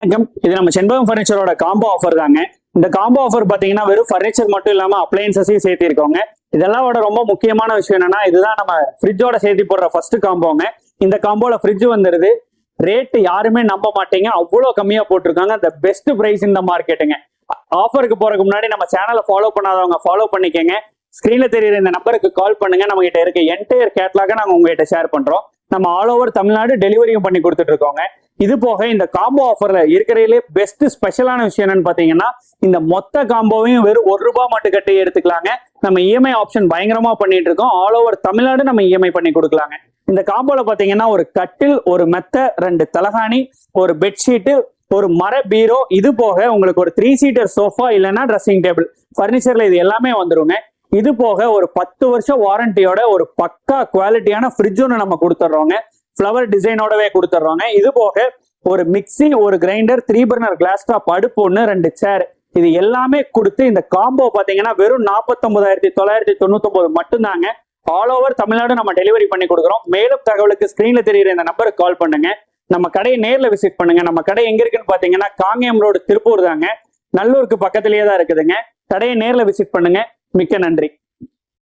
வணக்கம். இது நம்ம செண்பகம் ஃபர்னிச்சரோட காம்போ ஆஃபர் தாங்க. இந்த காம்போ ஆஃபர் பாத்தீங்கன்னா வெறும் ஃபர்னிச்சர் மட்டும் இல்லாம அப்ளையன்சஸையும் சேர்த்திருக்கோங்க. இதெல்லாம் ரொம்ப முக்கியமான விஷயம் என்னன்னா, இதுதான் நம்ம ஃப்ரிட்ஜோட சேர்த்து போடுற ஃபர்ஸ்ட் காம்போங்க. இந்த காம்போல ஃப்ரிட்ஜ் வந்துருது. ரேட் யாருமே நம்ப மாட்டீங்க, அவ்வளோ கம்மியா போட்டிருக்காங்க. அந்த பெஸ்ட் பிரைஸ் இந்த மார்க்கெட்டுங்க. ஆஃபருக்கு போறதுக்கு முன்னாடி நம்ம சேனலை ஃபாலோ பண்ணாதவங்க ஃபாலோ பண்ணிக்கங்க. ஸ்கிரீன்ல தெரியுற இந்த நம்பருக்கு கால் பண்ணுங்க. நம்ம கிட்ட இருக்க என்டையர் கேட்லாக நாங்க உங்ககிட்ட ஷேர் பண்றோம். நம்ம ஆல் ஓவர் தமிழ்நாடு டெலிவரியும் பண்ணி கொடுத்துட்டு இருக்கோங்க. இது போக இந்த காம்போ ஆஃபர்ல இருக்கிறதுலே பெஸ்ட் ஸ்பெஷலான விஷயம் என்னன்னு பாத்தீங்கன்னா, இந்த மொத்த காம்போவையும் வெறும் ₹1 மட்டும் கட்டி எடுத்துக்கலாங்க. நம்ம இஎம்ஐ ஆப்ஷன் பயங்கரமா பண்ணிட்டு இருக்கோம். ஆல் ஓவர் தமிழ்நாடு நம்ம இஎம்ஐ பண்ணி கொடுக்கலாங்க. இந்த காம்போல பாத்தீங்கன்னா ஒரு கட்டில், ஒரு மெத்த, 2 தலகாணி, ஒரு பெட்ஷீட்டு, ஒரு மர பீரோ, இது போக உங்களுக்கு ஒரு 3 சீட்டர் சோஃபா இல்லைன்னா ட்ரெஸ்ஸிங் டேபிள் பர்னிச்சர்ல இது எல்லாமே வந்துருங்க. இது போக ஒரு 10 வருஷம் வாரண்டியோட ஒரு பக்கா குவாலிட்டியான ஃப்ரிட்ஜ் ஒன்று நம்ம கொடுத்துட்றோங்க. ஃப்ளவர் டிசைனோடவே கொடுத்துட்றோங்க. இது போக ஒரு மிக்சி, ஒரு கிரைண்டர், 3 பர்னர் கிளாஸ் டாப் அடுப்பு ஒன்று, 2 சேர், இது எல்லாமே கொடுத்து இந்த காம்போ பாத்தீங்கன்னா வெறும் 49,999 மட்டும்தாங்க. ஆல் ஓவர் தமிழ்நாடு நம்ம டெலிவரி பண்ணி கொடுக்குறோம். மேலும் தகவலுக்கு ஸ்கிரீன்ல தெரியுற இந்த நம்பருக்கு கால் பண்ணுங்க. நம்ம கடையை நேர்ல விசிட் பண்ணுங்க. நம்ம கடை எங்க இருக்குன்னு பாத்தீங்கன்னா காங்கேயம் ரோடு, திருப்பூர் தாங்க. நல்லூருக்கு பக்கத்திலேயே தான் இருக்குதுங்க. கடையை நேர்ல விசிட் பண்ணுங்க. மிக்க நன்றி.